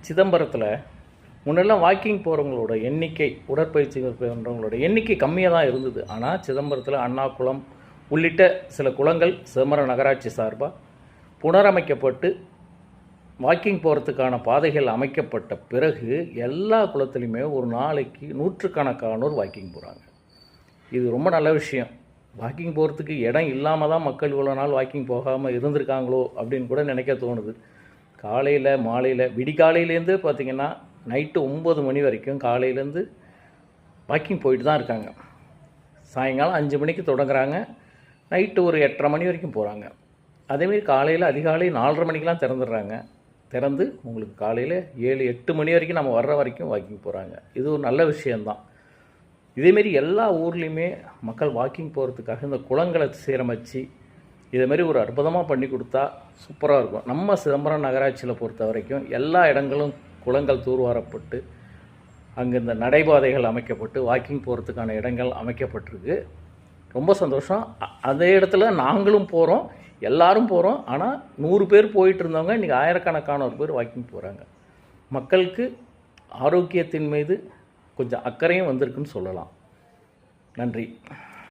சிதம்பரத்தில் முன்னெல்லாம் வாக்கிங் போகிறவங்களோட எண்ணிக்கை, உடற்பயிற்சி பண்ணுறவங்களோட எண்ணிக்கை கம்மியாக தான் இருந்தது. ஆனால் சிதம்பரத்தில் அண்ணா குளம் உள்ளிட்ட சில குளங்கள் சிதம்பரம் நகராட்சி சார்பாக புனரமைக்கப்பட்டு வாக்கிங் போகிறதுக்கான பாதைகள் அமைக்கப்பட்ட பிறகு எல்லா குளத்துலையுமே ஒரு நாளைக்கு நூற்றுக்கணக்கானோர் வாக்கிங் போகிறாங்க. இது ரொம்ப நல்ல விஷயம். வாக்கிங் போகிறதுக்கு இடம் இல்லாமல் தான் மக்கள் இவ்வளோ நாள் வாக்கிங் போகாமல் இருந்திருக்காங்களோ அப்படின்னு கூட நினைக்க தோணுது. காலையில் மாலையில் விடிகாலையிலேருந்து பார்த்திங்கன்னா நைட்டு 9 மணி வரைக்கும் காலையிலேருந்து வாக்கிங் போயிட்டு தான் இருக்காங்க. சாயங்காலம் 5 மணிக்கு தொடங்குறாங்க, நைட்டு ஒரு 8:30 மணி வரைக்கும் போகிறாங்க. அதேமாரி காலையில் அதிகாலை 4:30 மணிக்கெலாம் திறந்துடுறாங்க. திறந்து உங்களுக்கு காலையில் 7-8 மணி வரைக்கும் நம்ம வர்ற வரைக்கும் வாக்கிங் போகிறாங்க. இது ஒரு நல்ல விஷயந்தான். இதேமாரி எல்லா ஊர்லேயுமே மக்கள் வாக்கிங் போகிறதுக்காக இந்த குளங்களை சீரமைச்சு இதேமாரி ஒரு அற்புதமாக பண்ணி கொடுத்தா சூப்பராக இருக்கும். நம்ம சிதம்பரம் நகராட்சியில் பொறுத்த வரைக்கும் எல்லா இடங்களும் குளங்கள் தூர்வாரப்பட்டு அங்கே இந்த நடைபாதைகள் அமைக்கப்பட்டு வாக்கிங் போகிறதுக்கான இடங்கள் அமைக்கப்பட்டிருக்கு. ரொம்ப சந்தோஷம். அதே இடத்துல நாங்களும் போகிறோம், எல்லாரும் போகிறோம். ஆனால் 100 பேர் போயிட்டு இருந்தவங்க இன்றைக்கி ஆயிரக்கணக்கானோர் பேர் வாக்கிங் போகிறாங்க. மக்களுக்கு ஆரோக்கியத்தின் மீது கொஞ்சம் அக்கறையும் வந்திருக்குன்னு சொல்லலாம். நன்றி.